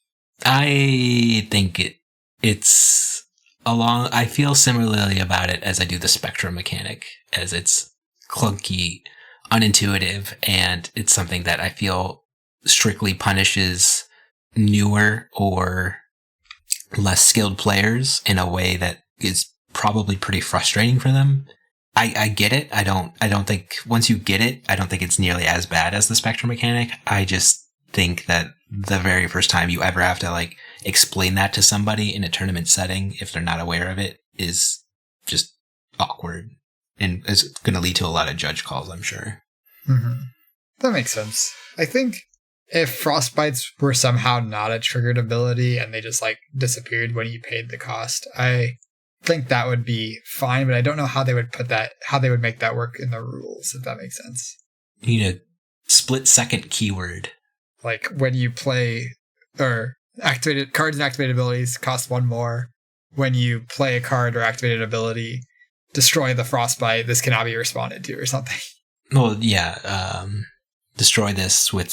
S1: I think it's along. I feel similarly about it as I do the Spectrum mechanic, as it's clunky, unintuitive, and it's something that I feel strictly punishes newer or less skilled players in a way that is probably pretty frustrating for them. I get it. I don't think once you get it, I don't think it's nearly as bad as the Spectrum mechanic. I just think that the very first time you ever have to like explain that to somebody in a tournament setting, if they're not aware of it, is just awkward. And it's going to lead to a lot of judge calls, I'm sure.
S2: Mm-hmm. That makes sense. I think if frostbites were somehow not a triggered ability and they just like disappeared when you paid the cost, I think that would be fine, but I don't know how they would make that work in the rules, if that makes sense.
S1: You need a split second keyword.
S2: Like when you play or activated cards and activated abilities cost 1 more. When you play a card or activated ability, destroy the frostbite, this cannot be responded to or something.
S1: Well, yeah. Destroy this with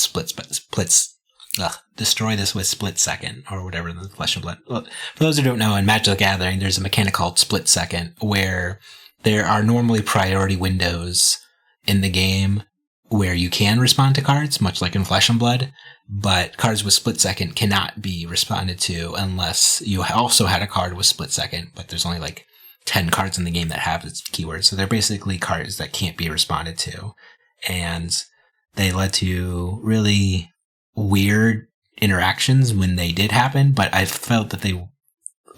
S1: destroy this with split second, or whatever the Flesh and Blood. Well, for those who don't know, in Magic the Gathering, there's a mechanic called split second, where there are normally priority windows in the game where you can respond to cards, much like in Flesh and Blood, but cards with split second cannot be responded to unless you also had a card with split second, but there's only like 10 cards in the game that have this keyword. So they're basically cards that can't be responded to. And they led to really weird interactions when they did happen, but I felt that they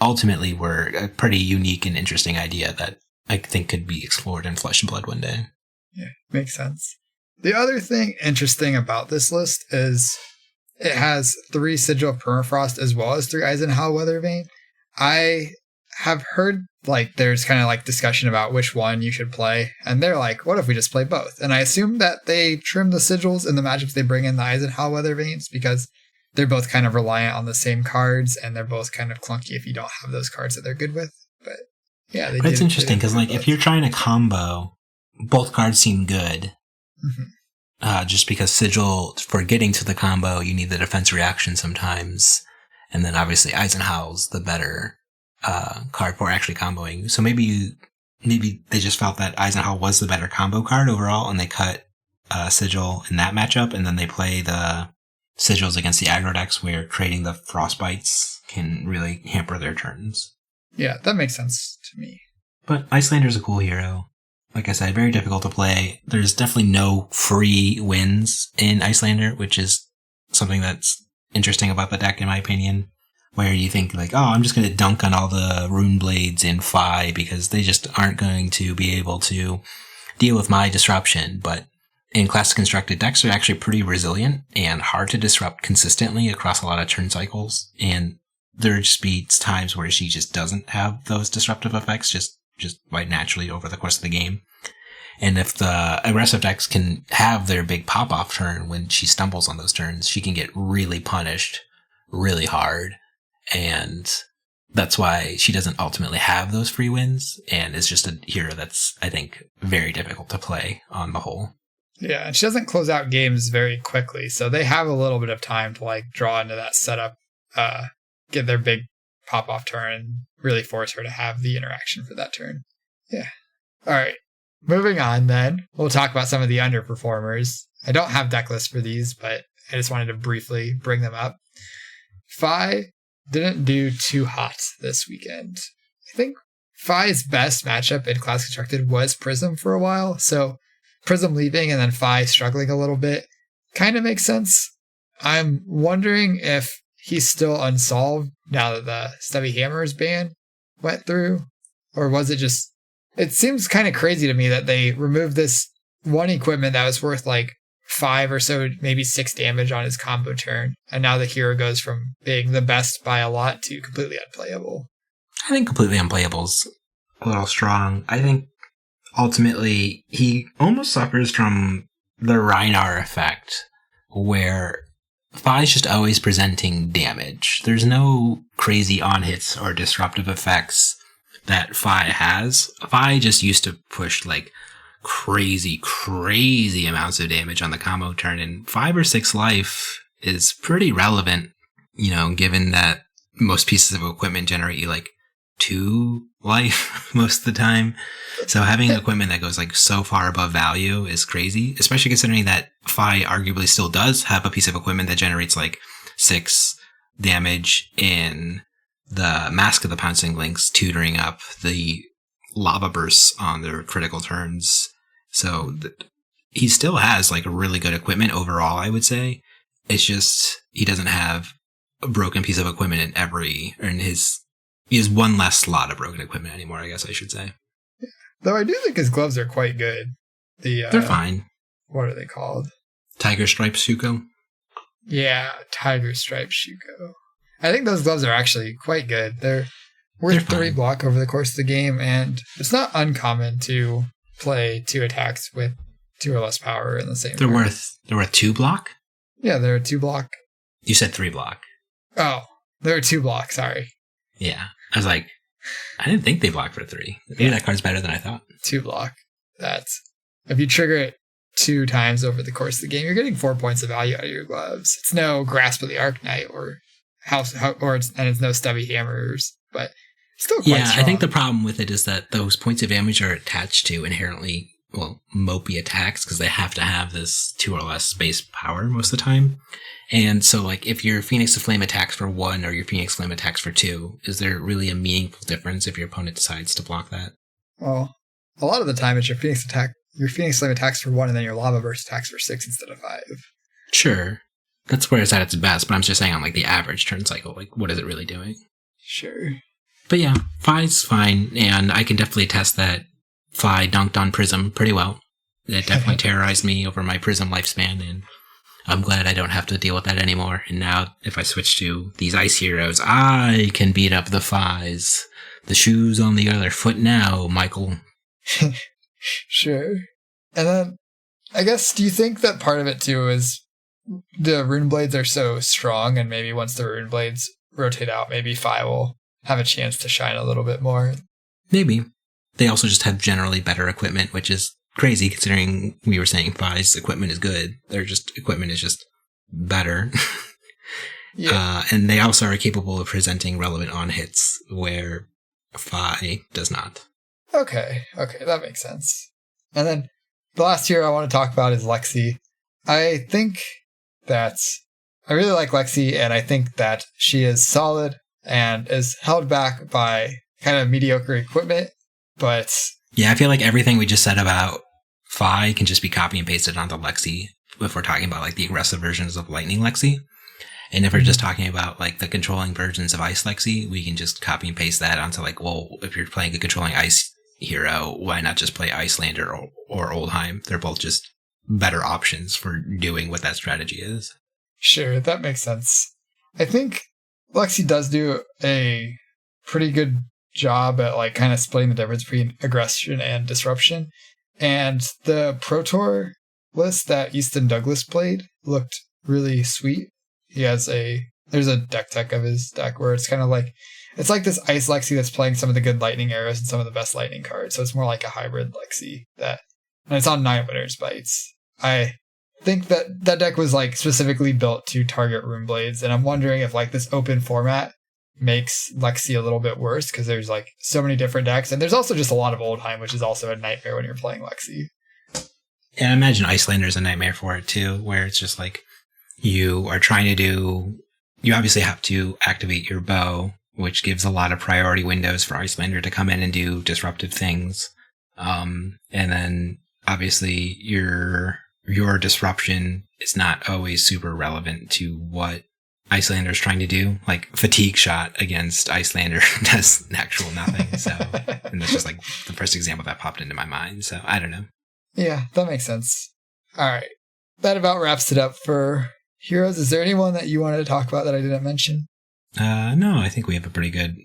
S1: ultimately were a pretty unique and interesting idea that I think could be explored in Flesh and Blood one day.
S2: Yeah, makes sense. The other thing interesting about this list is it has 3 Sigil of Permafrost as well as 3 Eisenhower Weathervane. I have heard like there's kind of like discussion about which one you should play, and they're like, what if we just play both? And I assume that they trim the sigils and the matchups they bring in the Eisenhower Weathervanes because they're both kind of reliant on the same cards, and they're both kind of clunky if you don't have those cards that they're good with. But yeah,
S1: but it's interesting because like if you're trying to combo, both cards seem good. Mm-hmm. Just because Sigil, for getting to the combo, you need the defense reaction sometimes. And then obviously Eisenhower's the better card for actually comboing. So maybe they just felt that Eisenhower was the better combo card overall, and they cut Sigil in that matchup, and then they play the Sigils against the aggro decks where creating the Frostbites can really hamper their turns.
S2: Yeah, that makes sense to me.
S1: But Icelander's a cool hero. Like I said, very difficult to play. There's definitely no free wins in Icelander, which is something that's interesting about the deck, in my opinion. Where you think, like, oh, I'm just going to dunk on all the Rune Blades in Fi because they just aren't going to be able to deal with my disruption. But in classic constructed decks, they're actually pretty resilient and hard to disrupt consistently across a lot of turn cycles. And there just be times where she just doesn't have those disruptive effects just quite naturally over the course of the game. And if the aggressive decks can have their big pop-off turn when she stumbles on those turns, she can get really punished really hard. And that's why she doesn't ultimately have those free wins, and is just a hero that's, I think, very difficult to play on the whole.
S2: Yeah, and she doesn't close out games very quickly, so they have a little bit of time to like draw into that setup, get their big pop-off turn, and really force her to have the interaction for that turn. Yeah. All right. Moving on then, we'll talk about some of the underperformers. I don't have deck lists for these, but I just wanted to briefly bring them up. Fi didn't do too hot this weekend. I think Fi's best matchup in Class Constructed was Prism for a while, so Prism leaving and then Fi struggling a little bit kind of makes sense. I'm wondering if he's still unsolved now that the Stubby Hammers ban went through, or was it just... It seems kind of crazy to me that they removed this one equipment that was worth like 5 or so, maybe 6 damage on his combo turn, and now the hero goes from being the best by a lot to completely unplayable.
S1: I think completely unplayable's a little strong. I think ultimately he almost suffers from the Rhinar effect, where Fi's just always presenting damage. There's no crazy on-hits or disruptive effects that Fi has. Fi just used to push like crazy amounts of damage on the combo turn, and 5 or 6 life is pretty relevant, you know, given that most pieces of equipment generate you like 2 life most of the time. So having equipment that goes like so far above value is crazy, especially considering that Fi arguably still does have a piece of equipment that generates like 6 damage in the Mask of the Pouncing Lynx, tutoring up the lava bursts on their critical turns. So he still has like a really good equipment overall, I would say. It's just he doesn't have a broken piece of equipment he has one less slot of broken equipment anymore, I guess I should say.
S2: Though I do think his gloves are quite good.
S1: They're fine.
S2: What are they called?
S1: Tiger Stripe Shuko?
S2: Yeah, Tiger Stripe Shuko. I think those gloves are actually quite good. They're worth 3 block over the course of the game, and it's not uncommon to play 2 attacks with 2 or less power in the same
S1: They're worth 2 block?
S2: Yeah, they're 2 block.
S1: You said 3 block.
S2: Oh, they're 2 block, sorry.
S1: Yeah. I was like, I didn't think they blocked for 3. Maybe that card's better than I thought.
S2: 2 block. That's... If you trigger it 2 times over the course of the game, you're getting 4 points of value out of your gloves. It's no Grasp of the Arknight or it's no Stubby Hammers, but still quite strong.
S1: I think the problem with it is that those points of damage are attached to inherently, mopey attacks, because they have to have this 2 or less base power most of the time. And so, like, if your Phoenix of Flame attacks for 1 or your Phoenix Flame attacks for 2, is there really a meaningful difference if your opponent decides to block that?
S2: Well, a lot of the time it's your Phoenix Flame attacks for 1 and then your Lava Burst attacks for 6 instead of 5.
S1: Sure. That's where it's at its best, but I'm just saying on like the average turn cycle, like what is it really doing?
S2: Sure.
S1: But yeah, Fi's fine, and I can definitely attest that Fi dunked on Prism pretty well. It definitely terrorized me over my Prism lifespan, and I'm glad I don't have to deal with that anymore. And now, if I switch to these Ice Heroes, I can beat up the Fi's. The shoe's on the other foot now, Michael.
S2: Sure. And then, I guess, do you think that part of it too is the Rune Blades are so strong, and maybe once the Rune Blades rotate out, maybe Fi will have a chance to shine a little bit more? Maybe.
S1: They also just have generally better equipment, which is crazy considering we were saying Fi's equipment is good. Their equipment is just better. And they also are capable of presenting relevant on hits where Fi does not.
S2: Okay, that makes sense. And then the last hero I want to talk about is Lexi. I think that I really like Lexi, and I think that she is solid and is held back by kind of mediocre equipment, but...
S1: Yeah, I feel like everything we just said about Fi can just be copy and pasted onto Lexi if we're talking about like the aggressive versions of Lightning Lexi. And if we're just talking about like the controlling versions of Ice Lexi, we can just copy and paste that onto like, well, if you're playing a controlling Ice hero, why not just play Icelander or Oldheim? They're both just better options for doing what that strategy is.
S2: Sure, that makes sense. I think Lexi does do a pretty good job at like kind of splitting the difference between aggression and disruption. And the Pro Tour list that Easton Douglas played looked really sweet. He has there's a deck tech of his deck where it's kind of like, it's like this Ice Lexi that's playing some of the good Lightning arrows and some of the best Lightning cards. So it's more like a hybrid Lexi and it's on 9 winners bites. I think that deck was like specifically built to target Rune Blades. And I'm wondering if like this open format makes Lexi a little bit worse because there's like so many different decks. And there's also just a lot of Oldheim, which is also a nightmare when you're playing Lexi.
S1: Yeah, I imagine Icelander is a nightmare for it too, where it's just like you are trying to do, you obviously have to activate your bow, which gives a lot of priority windows for Icelander to come in and do disruptive things. And then obviously your disruption is not always super relevant to what Icelander is trying to do. Like fatigue shot against Icelander does actual nothing. So, and that's just like the first example that popped into my mind. So I don't know.
S2: Yeah, that makes sense. All right. That about wraps it up for heroes. Is there anyone that you wanted to talk about that I didn't mention?
S1: No, I think we have a pretty good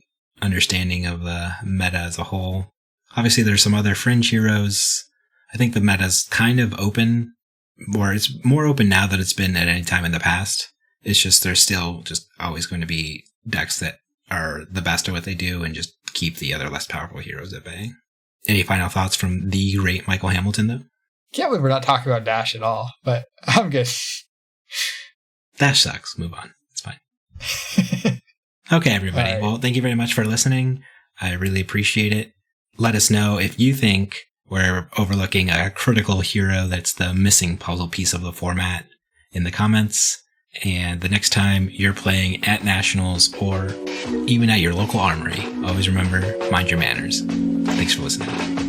S1: understanding of the meta as a whole. Obviously, there's some other fringe heroes. I think the meta's kind of open, or it's more open now than it's been at any time in the past. It's just there's still just always going to be decks that are the best at what they do and just keep the other less powerful heroes at bay. Any final thoughts from the great Michael Hamilton, though?
S2: Can't believe we're not talking about Dash at all, but I'm good.
S1: Dash sucks. Move on. It's fine. Okay, everybody. Right. Well, thank you very much for listening. I really appreciate it. Let us know if you think we're overlooking a critical hero that's the missing puzzle piece of the format in the comments. And the next time you're playing at Nationals or even at your local armory, always remember, mind your manners. Thanks for listening.